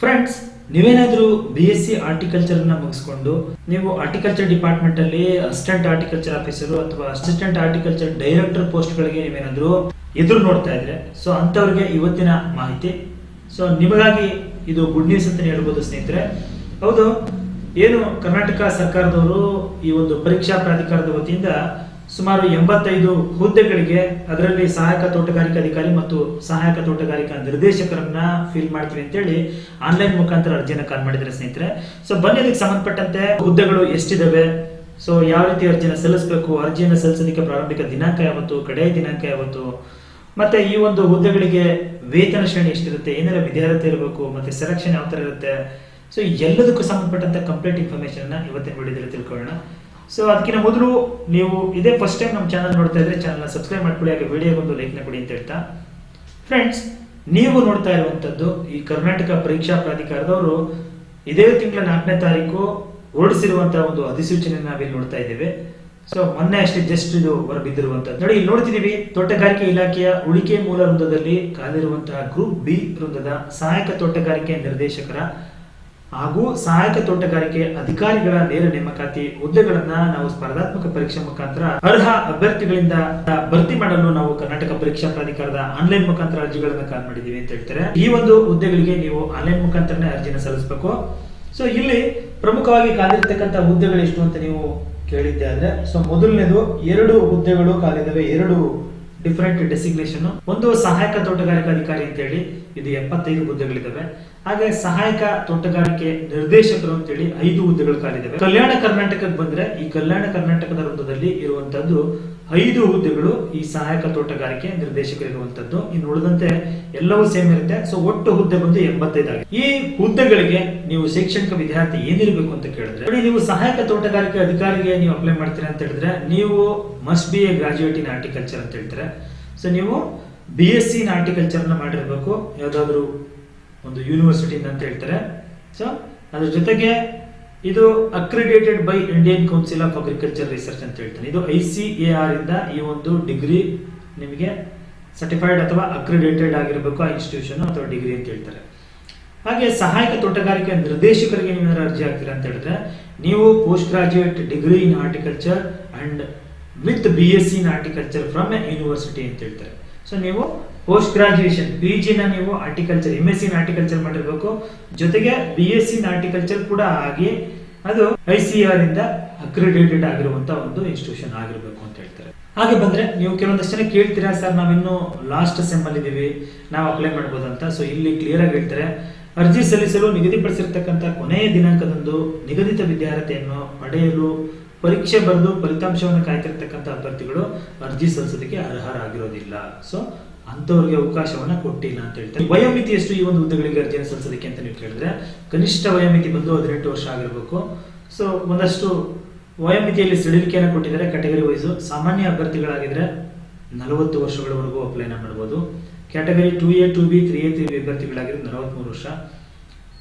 Friends, ನೀವೇನಾದ್ರೂ BSc horticulture ಮುಗಿಸ್ಕೊಂಡು ನೀವು ಹಾರ್ಟಿಕಲ್ಚರ್ ಡಿಪಾರ್ಟ್ಮೆಂಟ್ ಅಲ್ಲಿ ಅಸಿಸ್ಟೆಂಟ್ ಹಾರ್ಟಿಕಲ್ಚರ್ ಆಫೀಸರ್ ಅಥವಾ ಅಸಿಸ್ಟೆಂಟ್ ಹಾರ್ಟಿಕಲ್ಚರ್ ಡೈರೆಕ್ಟರ್ ಪೋಸ್ಟ್ ಗಳಿಗೆ ನೀವೇನಾದ್ರೂ ಎದುರು ನೋಡ್ತಾ ಇದ್ರೆ ಸೊ ಅಂತವ್ರಿಗೆ ಇವತ್ತಿನ ಮಾಹಿತಿ. ಸೊ ನಿಮಗಾಗಿ ಇದು ಗುಡ್ ನ್ಯೂಸ್ ಅಂತ ಹೇಳ್ಬೋದು ಸ್ನೇಹಿತರೆ. ಹೌದು, ಏನು ಕರ್ನಾಟಕ ಸರ್ಕಾರದವರು ಈ ಒಂದು ಪರೀಕ್ಷಾ ಪ್ರಾಧಿಕಾರದ ವತಿಯಿಂದ ಸುಮಾರು 85 ಹುದ್ದೆಗಳಿಗೆ, ಅದರಲ್ಲಿ ಸಹಾಯಕ ತೋಟಗಾರಿಕಾ ಅಧಿಕಾರಿ ಮತ್ತು ಸಹಾಯಕ ತೋಟಗಾರಿಕಾ ನಿರ್ದೇಶಕರನ್ನ ಫಿಲ್ ಮಾಡ್ತೀವಿ ಅಂತೇಳಿ ಆನ್ಲೈನ್ ಮುಖಾಂತರ ಅರ್ಜಿಯನ್ನು ಕಾಲ್ ಮಾಡಿದ್ರೆ ಸ್ನೇಹಿತರೆ. ಸೊ ಬನ್ನಿ, ಅದಕ್ಕೆ ಸಂಬಂಧಪಟ್ಟಂತೆ ಹುದ್ದೆಗಳು ಎಷ್ಟಿದಾವೆ, ಸೊ ಯಾವ ರೀತಿ ಅರ್ಜಿಯನ್ನು ಸಲ್ಲಿಸಬೇಕು, ಅರ್ಜಿಯನ್ನು ಸಲ್ಲಿಸೋದಕ್ಕೆ ಪ್ರಾರಂಭಿಕ ದಿನಾಂಕ ಯಾವತ್ತು, ಕಡೆಯ ದಿನಾಂಕ ಯಾವತ್ತು, ಮತ್ತೆ ಈ ಒಂದು ಹುದ್ದೆಗಳಿಗೆ ವೇತನ ಶ್ರೇಣಿ ಎಷ್ಟಿರುತ್ತೆ, ಏನೆಲ್ಲ ವಿದ್ಯಾರ್ಥಿ ಇರಬೇಕು, ಮತ್ತೆ ಸೆಲೆಕ್ಷನ್ ಯಾವ ತರ ಇರುತ್ತೆ, ಸೊ ಎಲ್ಲದಕ್ಕೂ ಸಂಬಂಧಪಟ್ಟಂತ ಕಂಪ್ಲೀಟ್ ಇನ್ಫಾರ್ಮೇಶನ್ ಇವತ್ತಿನ ವಿಡಿಯೋದಲ್ಲಿ ತಿಳ್ಕೊಳ್ಳೋಣ. ಸೊ ಅದಕ್ಕಿಂತ ಮೊದಲು ನೀವು ಇದೇ ಫಸ್ಟ್ ಟೈಮ್ ನಮ್ಮ ಚಾನಲ್ ನೋಡ್ತಾ ಇದ್ರೆ ಚಾನಲ್ ಸಬ್ಸ್ಕ್ರೈಬ್ ಮಾಡ್ಕೊಳ್ಳಿ, ಹಾಗೆ ವಿಡಿಯೋಗೊಂದು ಲೈಕ್ನ ಕೊಡಿ ಅಂತ ಹೇಳ್ತಾ, ಫ್ರೆಂಡ್ಸ್, ನೀವು ನೋಡ್ತಾ ಇರುವಂತದ್ದು ಈ ಕರ್ನಾಟಕ ಪರೀಕ್ಷಾ ಪ್ರಾಧಿಕಾರದವರು ಇದೇ ತಿಂಗಳ 4ನೇ ತಾರೀಕು ಹೊರಡಿಸಿರುವಂತಹ ಒಂದು ಅಧಿಸೂಚನೆ ನಾವಿಲ್ಲಿ ನೋಡ್ತಾ ಇದ್ದೇವೆ. ಸೊ ಮೊನ್ನೆ ಅಷ್ಟೇ ಜಸ್ಟ್ ಇದು ಹೊರಬಿದ್ದಿರುವಂತದ್ದು ನೋಡಿ, ಇಲ್ಲಿ ನೋಡ್ತಿದೀವಿ. ತೋಟಗಾರಿಕೆ ಇಲಾಖೆಯ ಉಳಿಕೆ ಮೂಲ ವೃಂದದಲ್ಲಿ ಕಾಲಿರುವಂತಹ ಗ್ರೂಪ್ ಬಿ ವೃಂದದ ಸಹಾಯಕ ತೋಟಗಾರಿಕೆ ನಿರ್ದೇಶಕರ ಹಾಗೂ ಸಹಾಯಕ ತೋಟಗಾರಿಕೆ ಅಧಿಕಾರಿಗಳ ನೇರ ನೇಮಕಾತಿ ಹುದ್ದೆಗಳನ್ನ ನಾವು ಸ್ಪರ್ಧಾತ್ಮಕ ಪರೀಕ್ಷೆ ಮುಖಾಂತರ ಅರ್ಹ ಅಭ್ಯರ್ಥಿಗಳಿಂದ ಭರ್ತಿ ಮಾಡಲು ನಾವು ಕರ್ನಾಟಕ ಪರೀಕ್ಷಾ ಪ್ರಾಧಿಕಾರದ ಆನ್ಲೈನ್ ಮುಖಾಂತರ ಅರ್ಜಿಗಳನ್ನ ಕಾಲ್ ಮಾಡಿದೀವಿ ಅಂತ ಹೇಳ್ತಾರೆ. ಈ ಒಂದು ಹುದ್ದೆಗಳಿಗೆ ನೀವು ಆನ್ಲೈನ್ ಮುಖಾಂತರನೇ ಅರ್ಜಿನ ಸಲ್ಲಿಸಬೇಕು. ಸೊ ಇಲ್ಲಿ ಪ್ರಮುಖವಾಗಿ ಕಾಲಿರ್ತಕ್ಕಂಥ ಹುದ್ದೆಗಳು ಎಷ್ಟು ಅಂತ ನೀವು ಕೇಳಿದ್ದೆ ಆದ್ರೆ, ಸೊ ಮೊದಲನೇದು 2 ಹುದ್ದೆಗಳು ಕಾಲಿದ್ದಾವೆ, 2 ಡಿಫರೆಂಟ್ ಡೆಸಿಗ್ನೇಷನ್. ಒಂದು ಸಹಾಯಕ ತೋಟಗಾರಿಕಾ ಅಧಿಕಾರಿ ಅಂತ ಹೇಳಿ ಇದು 75 ಹುದ್ದೆಗಳಿದ್ದಾವೆ. ಹಾಗೆ ಸಹಾಯಕ ತೋಟಗಾರಿಕೆ ನಿರ್ದೇಶಕರು ಅಂತೇಳಿ 5 ಹುದ್ದೆಗಳು ಕಾಲಿದ್ದಾವೆ. ಕಲ್ಯಾಣ ಕರ್ನಾಟಕಕ್ಕೆ ಬಂದ್ರೆ ಈ ಕಲ್ಯಾಣ ಕರ್ನಾಟಕದ ವೃತ್ತದಲ್ಲಿ ಇರುವಂತದ್ದು 5 ಹುದ್ದೆಗಳು ಈ ಸಹಾಯಕ ತೋಟಗಾರಿಕೆ ನಿರ್ದೇಶಕರಿರುವಂತದ್ದು. ಇನ್ನು ಉಳಿದಂತೆ ಎಲ್ಲವೂ ಸೇಮ್ ಇರುತ್ತೆ. ಸೊ ಒಟ್ಟು ಹುದ್ದೆ ಬಂದು 85 ಆಗಿದೆ. ಈ ಹುದ್ದೆಗಳಿಗೆ ನೀವು ಶೈಕ್ಷಣಿಕ ವಿದ್ಯಾರ್ಥಿ ಏನಿರಬೇಕು ಅಂತ ಕೇಳಿದ್ರೆ ನೋಡಿ, ನೀವು ಸಹಾಯಕ ತೋಟಗಾರಿಕೆ ಅಧಿಕಾರಿಗೆ ನೀವು ಅಪ್ಲೈ ಮಾಡ್ತೀರಾ ಅಂತ ಹೇಳಿದ್ರೆ ನೀವು must be A graduate in horticulture ಅಂತ ಹೇಳ್ತಾರೆ. ಸೊ ನೀವು BSc ಇನ್ ಹಾರ್ಟಿಕಲ್ಚರ್ ನ ಮಾಡಿರ್ಬೇಕು, ಯಾವ್ದಾದ್ರು ಒಂದು ಯೂನಿವರ್ಸಿಟಿ ಅಂತ ಹೇಳ್ತಾರೆ. ಸೊ ಅದ್ರ ಜೊತೆಗೆ ಇದು accredited by Indian Council of Agriculture Research ಅಂತ ಹೇಳ್ತಾರೆ. ಇದು ICAR ಇಂದ ಈ ಒಂದು ಡಿಗ್ರಿ ನಿಮಗೆ ಸರ್ಟಿಫೈಡ್ ಅಥವಾ ಅಕ್ರಿಡೇಟೆಡ್ ಆಗಿರಬೇಕು, ಆ ಇನ್ಸ್ಟಿಟ್ಯೂಷನ್ ಅಥವಾ ಡಿಗ್ರಿ ಅಂತ ಹೇಳ್ತಾರೆ. ಹಾಗೆ ಸಹಾಯಕ ತೋಟಗಾರಿಕೆ ನಿರ್ದೇಶಕರಿಗೆ ನೀವು ಅರ್ಜಿ ಹಾಕ್ತೀರಾ ಅಂತ ಹೇಳಿದ್ರೆ ನೀವು post graduate degree in horticulture and with BSc in horticulture from A university ಅಂತ ಹೇಳ್ತಾರೆ. ಸೊ ನೀವು ಪೋಸ್ಟ್ ಗ್ರಾಜುಯೇಷನ್ PG ನ ನೀವು ಹಾರ್ಟಿಕಲ್ಚರ್ MSc ಇನ್ ಹಾರ್ಟಿಕಲ್ಚರ್ ಮಾಡಿರ್ಬೇಕು, ಜೊತೆಗೆ BSc ಇನ್ ಹಾರ್ಟಿಕಲ್ಚರ್ ಕೂಡ ಆಗಿ ಅದು ICAR ಇಂದ ಅಕ್ರಿಡೇಟೆಡ್ ಆಗಿರುವಂತಹ ಒಂದು ಇನ್ಸ್ಟಿಟ್ಯೂಷನ್ ಆಗಿರಬೇಕು ಅಂತ ಹೇಳ್ತಾರೆ. ಹಾಗೆ ಬಂದ್ರೆ ನೀವು ಕೆಲವೊಂದಷ್ಟು ಜನ ಕೇಳ್ತೀರಾ, ಸರ್ ನಾವಿನ್ನು ಲಾಸ್ಟ್ ಸೆಮ್ ಅಲ್ಲಿ ಇದೀವಿ, ನಾವು ಅಪ್ಲೈ ಮಾಡಬಹುದು ಅಂತ. ಸೊ ಇಲ್ಲಿ ಕ್ಲಿಯರ್ ಆಗಿ ಹೇಳ್ತಾರೆ, ಅರ್ಜಿ ಸಲ್ಲಿಸಲು ನಿಗದಿಪಡಿಸಿರ್ತಕ್ಕಂಥ ಕೊನೆಯ ದಿನಾಂಕದಂದು ನಿಗದಿತ ವಿದ್ಯಾರ್ಥಿಯನ್ನು ಪಡೆಯಲು ಪರೀಕ್ಷೆ ಬರೆದು ಫಲಿತಾಂಶವನ್ನು ಕಾಯ್ತಿರ್ತಕ್ಕಂಥ ಅಭ್ಯರ್ಥಿಗಳು ಅರ್ಜಿ ಸಲ್ಲಿಸೋದಕ್ಕೆ ಅರ್ಹರಾಗಿರೋದಿಲ್ಲ. ಸೊ ಅಂತವ್ರಿಗೆ ಅವಕಾಶವನ್ನ ಕೊಟ್ಟಿಲ್ಲ ಅಂತ ಹೇಳ್ತಾರೆ. ವಯೋಮಿತಿ ಎಷ್ಟು ಈ ಒಂದು ಹುದ್ದೆಗಳಿಗೆ ಅರ್ಜಿಯನ್ನು ಸಲ್ಲಿಸೋದಕ್ಕೆ ಅಂತ ನೀವು ಕೇಳಿದ್ರೆ ಕನಿಷ್ಠ ವಯೋಮಿತಿ ಬಂದು 18 ವರ್ಷ ಆಗಿರಬೇಕು. ಸೊ ಒಂದಷ್ಟು ವಯೋಮಿತಿಯಲ್ಲಿ ಸಡಿಲಿಕೆಯನ್ನು ಕೊಟ್ಟಿದ್ದಾರೆ. ಕ್ಯಾಟಗರಿ ವೈಸ್ ಸಾಮಾನ್ಯ ಅಭ್ಯರ್ಥಿಗಳಾಗಿದ್ರೆ 40 ವರ್ಷಗಳವರೆಗೂ ಅಪ್ಲೈನ ಮಾಡಬಹುದು. Category 2A 2B 3A 3B ಅಭ್ಯರ್ಥಿಗಳಾಗಿದ್ರೆ 43 ವರ್ಷ.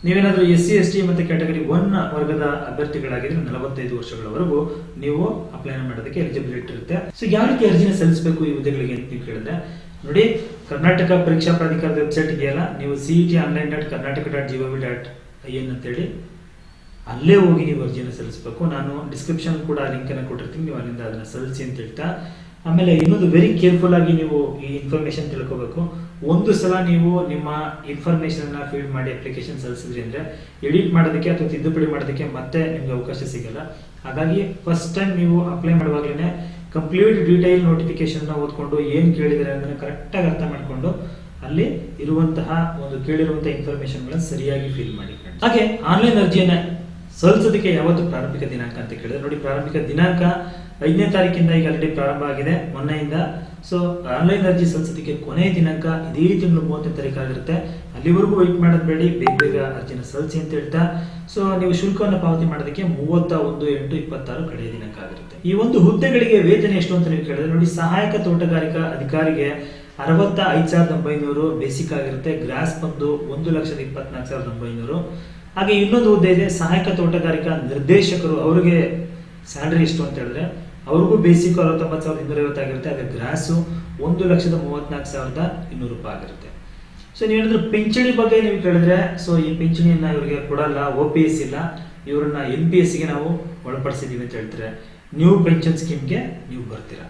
ನೀವೇನಾದ್ರೂ SC ST ಮತ್ತೆ ಕ್ಯಾಟಗರಿ 1 ವರ್ಗದ ಅಭ್ಯರ್ಥಿಗಳಾಗಿದ್ರೆ 45 ವರ್ಷಗಳವರೆಗೂ ನೀವು ಅಪ್ಲೈನ ಮಾಡೋದಕ್ಕೆ ಎಲಿಜಿಬಿಲಿಟಿ ಇರುತ್ತೆ. ಸೊ ಯಾವ ರೀತಿ ಅರ್ಜಿನ ಸಲ್ಲಿಸಬೇಕು ಈ ಹುದ್ದೆಗಳಿಗೆ ಅಂತ ನೀವು ಕೇಳಿದ್ರೆ ನೋಡಿ, ಕರ್ನಾಟಕ ಪರೀಕ್ಷಾ ಪ್ರಾಧಿಕಾರದ ವೆಬ್ಸೈಟ್ ಇದೆಯಲ್ಲ, ನೀವು CETonline.karnataka.gov.in ಅಂತೇಳಿ ಅಲ್ಲೇ ಹೋಗಿ ನೀವು ಅರ್ಜಿಯನ್ನು ಸಲ್ಲಿಸಬೇಕು. ನಾನು ಡಿಸ್ಕ್ರಿಪ್ಷನ್ ಕೂಡ ಲಿಂಕ್ ಅನ್ನು ಕೊಟ್ಟಿರ್ತೀನಿ, ನೀವು ಅಲ್ಲಿಂದ ಅದನ್ನ ಸಲ್ಲಿಸಿ ಅಂತ ಹೇಳ್ತಾ, ಆಮೇಲೆ ಇನ್ನೊಂದು ವೆರಿ ಕೇರ್ಫುಲ್ ಆಗಿ ನೀವು ಈ ಇನ್ಫಾರ್ಮೇಶನ್ ತಿಳ್ಕೋಬೇಕು. ಒಂದು ಸಲ ನೀವು ನಿಮ್ಮ ಇನ್ಫಾರ್ಮೇಶನ್ ಅನ್ನ ಫೀಡ್ ಮಾಡಿ ಅಪ್ಲಿಕೇಶನ್ ಸಲ್ಲಿಸಿದ್ರಿ ಅಂದ್ರೆ ಎಡಿಟ್ ಮಾಡೋದಕ್ಕೆ ಅಥವಾ ತಿದ್ದುಪಡಿ ಮಾಡೋದಕ್ಕೆ ಮತ್ತೆ ನಿಮ್ಗೆ ಅವಕಾಶ ಸಿಗಲ್ಲ. ಹಾಗಾಗಿ ಫಸ್ಟ್ ಟೈಮ್ ನೀವು ಅಪ್ಲೈ ಮಾಡುವಾಗಲೇ ಕಂಪ್ಲೀಟ್ ಡೀಟೈಲ್ ನೋಟಿಫಿಕೇಶನ್ ಓದ್ಕೊಂಡು ಏನ್ ಕೇಳಿದರೆ ಅದನ್ನ ಕರೆಕ್ಟ್ ಆಗಿ ಅರ್ಥ ಮಾಡ್ಕೊಂಡು ಅಲ್ಲಿ ಇರುವಂತಹ ಒಂದು ಕೇಳಿರುವಂತಹ ಇನ್ಫಾರ್ಮೇಶನ್ ಗಳನ್ನ ಸರಿಯಾಗಿ ಫಿಲ್ ಮಾಡಿ. ಹಾಗೆ ಆನ್ಲೈನ್ ಅರ್ಜಿಯನ್ನ ಸಲ್ಲಿಸೋದಕ್ಕೆ ಯಾವತ್ತು ಪ್ರಾರಂಭಿಕ ದಿನಾಂಕ ಅಂತ ಕೇಳಿದ್ರೆ ನೋಡಿ, ಪ್ರಾರಂಭಿಕ ದಿನಾಂಕ 5ನೇ ತಾರೀಕಿಂದ ಈಗ ಆಲ್ರೆಡಿ ಪ್ರಾರಂಭ ಆಗಿದೆ ಮೊನ್ನೆಯಿಂದ. ಸೊ ಆನ್ಲೈನ್ ಅರ್ಜಿ ಸಲ್ಲಿಸೋದಕ್ಕೆ ಕೊನೆಯ ದಿನಾಂಕ ಇದೇ ತಿಂಗಳು 30ನೇ ತಾರೀಕು ಆಗಿರುತ್ತೆ. ಅಲ್ಲಿವರೆಗೂ ವೆಯ್ಟ್ ಮಾಡೋದು ಬೇಡಿ, ಬೇಗ ಅರ್ಜಿನ ಸಲ್ಲಿಸಿ ಅಂತ ಹೇಳ್ತಾ, ಸೊ ನೀವು ಶುಲ್ಕವನ್ನು ಪಾವತಿ ಮಾಡೋದಕ್ಕೆ 31/8/26 ಕಡೆಯ ದಿನಾಂಕ ಆಗಿರುತ್ತೆ. ಈ ಒಂದು ಹುದ್ದೆಗಳಿಗೆ ವೇತನ ಎಷ್ಟು ಅಂತ ನೀವು ಕೇಳಿದ್ರೆ ನೋಡಿ, ಸಹಾಯಕ ತೋಟಗಾರಿಕಾ ಅಧಿಕಾರಿಗೆ 65,900 ಬೇಸಿಕ್ ಆಗಿರುತ್ತೆ. ಗ್ರಾಸ್ ಬಂದು 1,24,900. ಹಾಗೆ ಇನ್ನೊಂದು ಹುದ್ದೆ ಇದೆ ಸಹಾಯಕ ತೋಟಗಾರಿಕಾ ನಿರ್ದೇಶಕರು, ಅವರಿಗೆ ಸ್ಯಾಲರಿ ಎಷ್ಟು ಅಂತ ಹೇಳಿದ್ರೆ ಅವ್ರಿಗೂ ಬೇಸಿಕ್ 69,250 ಆಗಿರುತ್ತೆ. ಹಾಗೆ ಗ್ರಾಸು 1,34,200 ರೂಪಾಯಿ ಆಗಿರುತ್ತೆ. ಸೊ ನೀವೇನಾದ್ರೂ ಪಿಂಚಣಿ ಬಗ್ಗೆ ನೀವು ಕೇಳಿದ್ರೆ, ಸೊ ಈ ಪಿಂಚಣಿಯನ್ನ ಇವರಿಗೆ ಕೊಡಲ್ಲ, OPS ಇಲ್ಲ, ಇವ್ರನ್ನ NPS ಗೆ ನಾವು ಒಳಪಡಿಸಿದೀವಿ ಅಂತ ಹೇಳ್ತಾರೆ. ನ್ಯೂ ಪೆನ್ಷನ್ ಸ್ಕೀಮ್ಗೆ ನೀವು ಬರ್ತೀರಾ.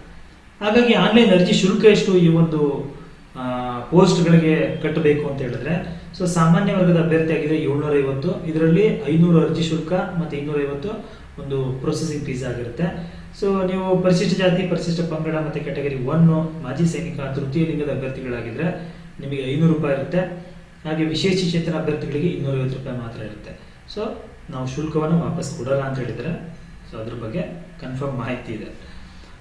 ಹಾಗಾಗಿ ಆನ್ಲೈನ್ ಅರ್ಜಿ ಶುಲ್ಕ ಎಷ್ಟು ಈ ಒಂದು ಪೋಸ್ಟ್ಗಳಿಗೆ ಕಟ್ಟಬೇಕು ಅಂತ ಹೇಳಿದ್ರೆ, ಸೊ ಸಾಮಾನ್ಯ ವರ್ಗದ ಅಭ್ಯರ್ಥಿ ಆಗಿದೆ 750, ಇದರಲ್ಲಿ 500 ಅರ್ಜಿ ಶುಲ್ಕ ಮತ್ತೆ 250 ಒಂದು ಪ್ರೊಸೆಸಿಂಗ್ ಫೀಸ್ ಆಗಿರುತ್ತೆ. ಸೊ ನೀವು ಪರಿಶಿಷ್ಟ ಜಾತಿ, ಪರಿಶಿಷ್ಟ ಪಂಗಡ ಮತ್ತೆ ಕ್ಯಾಟಗರಿ 1, ಮಾಜಿ ಸೈನಿಕ, ತೃತೀಯ ಲಿಂಗದ ಅಭ್ಯರ್ಥಿಗಳಾಗಿದ್ರೆ ನಿಮಗೆ 500 ರೂಪಾಯಿ ಇರುತ್ತೆ. ಹಾಗೆ ವಿಶೇಷ ಚೇತನ ಅಭ್ಯರ್ಥಿಗಳಿಗೆ 250 ರೂಪಾಯಿ ಮಾತ್ರ ಇರುತ್ತೆ. ಸೊ ನಾವು ಶುಲ್ಕವನ್ನು ವಾಪಸ್ ಕೊಡಲ್ಲ ಅಂತ ಹೇಳಿದ್ರೆ, ಸೊ ಅದ್ರ ಬಗ್ಗೆ ಕನ್ಫರ್ಮ್ ಮಾಹಿತಿ ಇದೆ.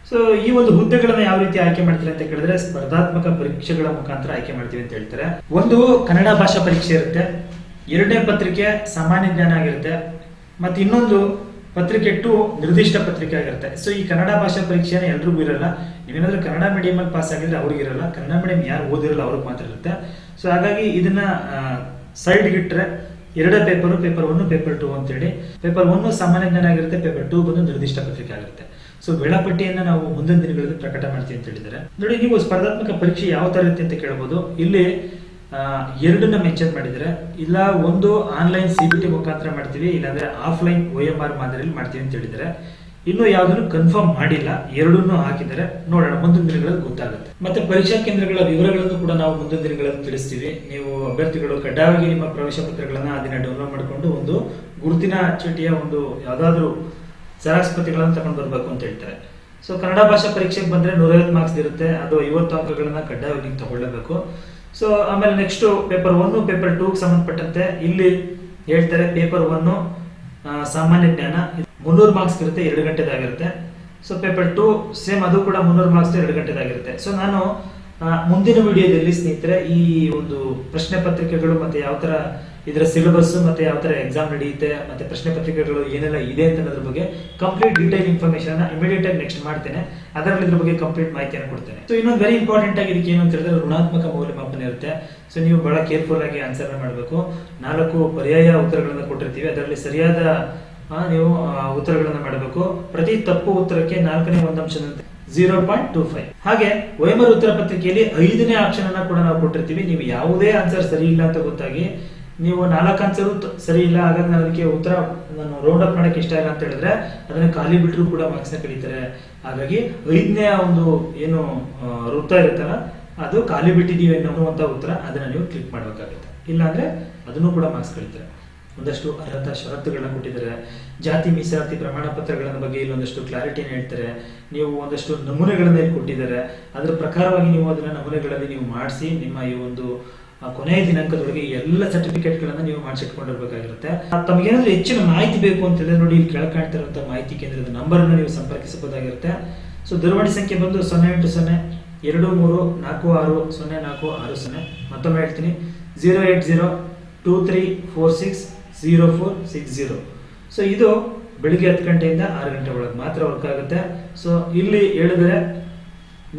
ಸೊ ಈ ಒಂದು ಹುದ್ದೆಗಳನ್ನ ಯಾವ ರೀತಿ ಆಯ್ಕೆ ಮಾಡ್ತಾರೆ ಅಂತ ಕೇಳಿದ್ರೆ, ಸ್ಪರ್ಧಾತ್ಮಕ ಪರೀಕ್ಷೆಗಳ ಮುಖಾಂತರ ಆಯ್ಕೆ ಮಾಡ್ತೀವಿ ಅಂತ ಹೇಳ್ತಾರೆ. ಒಂದು ಕನ್ನಡ ಭಾಷಾ ಪರೀಕ್ಷೆ ಇರುತ್ತೆ, ಎರಡನೇ ಪತ್ರಿಕೆ ಸಾಮಾನ್ಯ ಜ್ಞಾನ ಆಗಿರುತ್ತೆ, ಮತ್ತೆ ಇನ್ನೊಂದು ಪತ್ರಿಕೆ 2 ನಿರ್ದಿಷ್ಟ ಪತ್ರಿಕೆ ಆಗಿರುತ್ತೆ. ಸೊ ಈ ಕನ್ನಡ ಭಾಷಾ ಪರೀಕ್ಷೆನ ಎಲ್ರಿಗೂ ಇರಲ್ಲ. ನೀವೇನಾದ್ರೂ ಕನ್ನಡ ಮೀಡಿಯಂ ಅಲ್ಲಿ ಪಾಸ್ ಆಗಿದ್ರೆ ಅವ್ರಿಗೆ ಇರಲ್ಲ, ಕನ್ನಡ ಮೀಡಿಯಂ ಯಾರು ಓದಿರಲ್ಲ ಅವ್ರಿಗೆ ಮಾತ್ರ ಇರುತ್ತೆ. ಸೊ ಹಾಗಾಗಿ ಇದನ್ನ ಸೈಡ್ ಇಟ್ರೆ ಎರಡೇ ಪೇಪರ್ 1, ಪೇಪರ್ 2 ಅಂತೇಳಿ. ಪೇಪರ್ 1 ಸಾಮಾನ್ಯ ಜ್ಞಾನ ಆಗಿರುತ್ತೆ, ಪೇಪರ್ 2 ಬಂದು ನಿರ್ದಿಷ್ಟ ಪತ್ರಿಕೆ ಆಗಿರುತ್ತೆ. ಸೊ ವೇಳಾಪಟ್ಟಿಯನ್ನ ನಾವು ಮುಂದಿನ ದಿನಗಳಲ್ಲಿ ಪ್ರಕಟ ಮಾಡ್ತೀವಿ ಅಂತ ಹೇಳಿದ್ದಾರೆ. ನೋಡಿ, ನೀವು ಸ್ಪರ್ಧಾತ್ಮಕ ಪರೀಕ್ಷೆ ಯಾವ ತರ ಇರುತ್ತೆ ಅಂತ ಕೇಳಬಹುದು. ಇಲ್ಲಿ ಎರಡನ್ನ ಮೆನ್ಷನ್ ಮಾಡಿದ್ರೆ, ಇಲ್ಲ ಒಂದು ಆನ್ಲೈನ್ CBT ಮುಖಾಂತರ ಮಾಡ್ತೀವಿ, ಇಲ್ಲಾಂದ್ರೆ ಆಫ್ಲೈನ್ OMR ಮಾದರಿಯಲ್ಲಿ ಮಾಡ್ತೀವಿ ಅಂತ ಹೇಳಿದ್ದಾರೆ. ಇನ್ನು ಯಾವ್ದನ್ನು ಕನ್ಫರ್ಮ್ ಮಾಡಿಲ್ಲ, ಎರಡನ್ನೂ ಹಾಕಿದ್ದಾರೆ. ನೋಡೋಣ, ಮುಂದಿನ ದಿನಗಳಲ್ಲಿ ಗೊತ್ತಾಗುತ್ತೆ. ಮತ್ತೆ ಪರೀಕ್ಷಾ ಕೇಂದ್ರಗಳ ವಿವರಗಳನ್ನು ಕೂಡ ನಾವು ಮುಂದಿನ ದಿನಗಳಲ್ಲಿ ತಿಳಿಸ್ತೀವಿ. ನೀವು ಅಭ್ಯರ್ಥಿಗಳು ಕಡ್ಡಾಯವಾಗಿ ನಿಮ್ಮ ಪ್ರವೇಶ ಪತ್ರಗಳನ್ನ ಆ ದಿನ ಡೌನ್ಲೋಡ್ ಮಾಡಿಕೊಂಡು ಒಂದು ಗುರುತಿನ ಚೀಟಿಯ ಒಂದು ಯಾವ್ದಾದ್ರು ಜೆರಾಕ್ಸ್ ಪ್ರತಿಗಳನ್ನು ತಗೊಂಡು ಬರ್ಬೇಕು ಅಂತ ಹೇಳ್ತಾರೆ. ಸೊ ಕನ್ನಡ ಭಾಷಾ ಪರೀಕ್ಷೆಗೆ ಬಂದ್ರೆ 150 ಮಾರ್ಕ್ಸ್ ಇರುತ್ತೆ, ಅದು 50 ಅಂಕಗಳನ್ನ ಕಡ್ಡಾಯವಾಗಿ ತಗೊಳ್ಳಬೇಕು. ಸೊ ಆಮೇಲೆ ನೆಕ್ಸ್ಟ್ ಪೇಪರ್ 1, ಪೇಪರ್ 2 ಸಂಬಂಧಪಟ್ಟಂತೆ ಇಲ್ಲಿ ಹೇಳ್ತಾರೆ. ಪೇಪರ್ 1 ಸಾಮಾನ್ಯ ಜ್ಞಾನ 300 ಮಾರ್ಕ್ಸ್ ಇರುತ್ತೆ, 2 ಗಂಟೆದಾಗಿರುತ್ತೆ. ಸೊ ಪೇಪರ್ 2 ಸೇಮ್, ಅದು ಕೂಡ 300 ಮಾರ್ಕ್ಸ್ 2 ಗಂಟೆದಾಗಿರುತ್ತೆ. ಸೊ ನಾನು ಮುಂದಿನ ವಿಡಿಯೋದಲ್ಲಿ ಸ್ನೇಹಿತರೆ ಈ ಒಂದು ಪ್ರಶ್ನೆ ಪತ್ರಿಕೆಗಳು ಮತ್ತೆ ಯಾವ ತರ ಇದರ ಸಿಲೆಬಸ್ ಮತ್ತೆ ಯಾವ ತರ ಎಕ್ಸಾಮ್ ನಡೆಯುತ್ತೆ ಮತ್ತೆ ಪ್ರಶ್ನೆ ಪತ್ರಿಕೆಗಳು ಏನೆಲ್ಲ ಇದೆ ಅಂತ ಅನ್ನೋದ್ರ ಬಗ್ಗೆ ಕಂಪ್ಲೀಟ್ ಡೀಟೇಲ್ ಇನ್ಫಾರ್ಮೇಶನ್ ಇಮಿಡಿಯೇಟ್ ಆಗಿ ನೆಕ್ಸ್ಟ್ ಮಾಡ್ತೇನೆ. ಅದರಲ್ಲಿ ಇದ್ರ ಬಗ್ಗೆ ಕಂಪ್ಲೀಟ್ ಮಾಹಿತಿಯನ್ನು ಕೊಡ್ತೇನೆ. ಸೊ ಇನ್ನೊಂದು ವೆರಿ ಇಂಪಾರ್ಟೆಂಟ್ ಆಗಿ ಇದಕ್ಕೆ ಏನು ಅಂತ ಹೇಳಿದ್ರೆ, ಋಣಾತ್ಮಕ ಮೌಲ್ಯಮಾಪನ ಇರುತ್ತೆ. ಸೊ ನೀವು ಬಹಳ ಕೇರ್ಫುಲ್ ಆಗಿ ಆನ್ಸರ್ ಮಾಡಬೇಕು. 4 ಪರ್ಯಾಯ ಉತ್ತರಗಳನ್ನು ಕೊಟ್ಟಿರ್ತೀವಿ, ಅದರಲ್ಲಿ ಸರಿಯಾದ ನೀವು ಉತ್ತರಗಳನ್ನ ಮಾಡಬೇಕು. ಪ್ರತಿ ತಪ್ಪು ಉತ್ತರಕ್ಕೆ 4ನೇ ಒಂದು ಅಂಶದಂತೆ 0.25. ಹಾಗೆ OMR ಉತ್ತರ ಪತ್ರಿಕೆಯಲ್ಲಿ 5ನೇ ಆಪ್ಷನ್ ಅನ್ನ ಕೂಡ ನಾವು ಕೊಟ್ಟಿರ್ತೀವಿ. ನೀವು ಯಾವುದೇ ಆನ್ಸರ್ ಸರಿ ಇಲ್ಲ ಅಂತ ಗೊತ್ತಾಗಿ ನೀವು 4 ಆನ್ಸರ್ ಸರಿ ಇಲ್ಲ, ಹಾಗಾಗಿ ನಾನು ಅದಕ್ಕೆ ಉತ್ತರ ನಾನು ರೌಂಡ್ ಅಪ್ ಮಾಡಕ್ಕೆ ಇಷ್ಟ ಇಲ್ಲ ಅಂತ ಹೇಳಿದ್ರೆ ಅದನ್ನ ಖಾಲಿ ಬಿಟ್ಟರು ಕೂಡ ಮಾರ್ಕ್ಸ್ ನ ಕಳೀತಾರೆ. ಹಾಗಾಗಿ 5ನೇ ಒಂದು ಏನು ವೃತ್ತ ಇರುತ್ತಲ್ಲ, ಅದು ಖಾಲಿ ಬಿಟ್ಟಿದೀವಿ ಅನ್ನುವಂತ ಉತ್ತರ, ಅದನ್ನ ನೀವು ಕ್ಲಿಕ್ ಮಾಡಬೇಕಾಗುತ್ತೆ. ಇಲ್ಲಾಂದ್ರೆ ಅದನ್ನು ಕೂಡ ಮಾರ್ಕ್ಸ್ ಕಳೀತಾರೆ. ಒಂದಷ್ಟು ಅರ್ಹತಾ ಷರತ್ತುಗಳನ್ನ ಕೊಟ್ಟಿದ್ದಾರೆ. ಜಾತಿ ಮೀಸಲಾತಿ ಪ್ರಮಾಣ ಪತ್ರಗಳ ಬಗ್ಗೆ ಇಲ್ಲಿ ಒಂದಷ್ಟು ಕ್ಲಾರಿಟಿನ ಹೇಳ್ತಾರೆ. ನೀವು ಒಂದಷ್ಟು ನಮೂನೆಗಳನ್ನ ಇಲ್ಲಿ ಕೊಟ್ಟಿದ್ದಾರೆ, ಅದರ ಪ್ರಕಾರವಾಗಿ ನೀವು ಅದನ್ನ ನಮೂನೆಗಳಲ್ಲಿ ನೀವು ಮಾಡಿಸಿ ನಿಮ್ಮ ಈ ಒಂದು ಕೊನೆಯ ದಿನಾಂಕದೊಳಗೆ ಎಲ್ಲ ಸರ್ಟಿಫಿಕೇಟ್ ಗಳನ್ನ ನೀವು ಮಾಡಿಸಿಟ್ಕೊಂಡಿರ್ಬೇಕಾಗಿರುತ್ತೆ. ತಮಗೇನಾದ್ರೂ ಹೆಚ್ಚಿನ ಮಾಹಿತಿ ಬೇಕು ಅಂತ ಹೇಳಿದ್ರೆ ನೋಡಿ, ಇಲ್ಲಿ ಕೆಳಗೆ ಕಾಣ್ತಾ ಇರುವಂತಹ ಮಾಹಿತಿ ಕೇಂದ್ರದ ನಂಬರ್ ಅನ್ನು ನೀವು ಸಂಪರ್ಕಿಸಬಹುದಾಗಿರುತ್ತೆ. ಸೊ ದೂರವಾಣಿ ಸಂಖ್ಯೆ ಬಂದು 080-2346-0460. ಮತ್ತೊಮ್ಮೆ ಹೇಳ್ತೀನಿ, 080-2346-0460. ಸೊ ಇದು ಬೆಳಿಗ್ಗೆ 10 ಗಂಟೆಯಿಂದ 6 ಗಂಟೆ ಒಳಗೆ ಮಾತ್ರ ವರ್ಕ್ ಆಗುತ್ತೆ. ಸೊ ಇಲ್ಲಿ ಹೇಳಿದ್ರೆ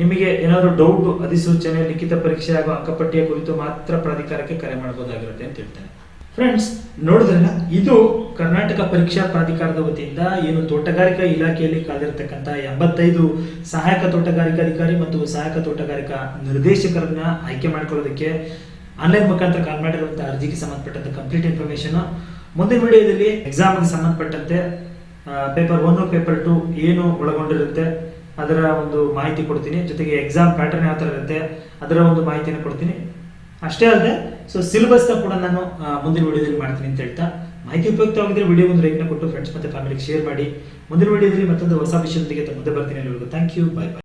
ನಿಮಗೆ ಏನಾದರೂ ಡೌಟ್, ಅಧಿಸೂಚನೆ, ಲಿಖಿತ ಪರೀಕ್ಷೆ ಹಾಗೂ ಅಂಕಪಟ್ಟಿಯ ಕುರಿತು ಮಾತ್ರ ಪ್ರಾಧಿಕಾರಕ್ಕೆ ಕರೆ ಮಾಡಬಹುದಾಗಿರುತ್ತೆ ಅಂತ ಹೇಳ್ತೇನೆ. ಫ್ರೆಂಡ್ಸ್, ನೋಡಿದ್ರಲ್ಲ, ಇದು ಕರ್ನಾಟಕ ಪರೀಕ್ಷಾ ಪ್ರಾಧಿಕಾರದ ವತಿಯಿಂದ ಏನು ತೋಟಗಾರಿಕಾ ಇಲಾಖೆಯಲ್ಲಿ ಕಾದಿರತಕ್ಕಂತ 85 ಸಹಾಯಕ ತೋಟಗಾರಿಕಾ ಅಧಿಕಾರಿ ಮತ್ತು ಸಹಾಯಕ ತೋಟಗಾರಿಕಾ ನಿರ್ದೇಶಕರನ್ನ ಆಯ್ಕೆ ಮಾಡ್ಕೊಳ್ಳೋದಕ್ಕೆ ಆನ್ಲೈನ್ ಮುಖಾಂತರ ಕಾಲ್ ಮಾಡಿರುವಂತಹ ಅರ್ಜಿಗೆ ಸಂಬಂಧಪಟ್ಟಂತ ಕಂಪ್ಲೀಟ್ ಇನ್ಫಾರ್ಮೇಶನ್ ಮುಂದಿನ ವಿಡಿಯೋದಲ್ಲಿ ಎಕ್ಸಾಮ್ಗೆ ಸಂಬಂಧಪಟ್ಟಂತೆ ಪೇಪರ್ 1, ಪೇಪರ್ 2 ಏನು ಒಳಗೊಂಡಿರುತ್ತೆ ಅದರ ಒಂದು ಮಾಹಿತಿ ಕೊಡ್ತೀನಿ. ಜೊತೆಗೆ ಎಕ್ಸಾಮ್ ಪ್ಯಾಟರ್ನ್ ಯಾವ ತರ ಇರುತ್ತೆ ಅದರ ಒಂದು ಮಾಹಿತಿಯನ್ನು ಕೊಡ್ತೀನಿ. ಅಷ್ಟೇ ಅಲ್ಲದೆ ಸೊ ಸಿಲೆಬಸ್ ಕೂಡ ನಾನು ಮುಂದಿನ ವಿಡಿಯೋದಲ್ಲಿ ಮಾಡ್ತೀನಿ ಅಂತ ಹೇಳ್ತಾ, ಮಾಹಿತಿ ಉಪಯುಕ್ತವಾಗಿದ್ರೆ ವಿಡಿಯೋ ಒಂದು ಲೈಕ್ ಕೊಟ್ಟು ಫ್ರೆಂಡ್ಸ್ ಮತ್ತೆ ಫ್ಯಾಮಿಲಿಗೆ ಶೇರ್ ಮಾಡಿ. ಮುಂದಿನ ವಿಡಿಯೋದಲ್ಲಿ ಮತ್ತೊಂದು ಹೊಸ ವಿಷಯದೊಂದಿಗೆ ಮುಂದೆ ಬರ್ತೀನಿ. Thank you, bye by.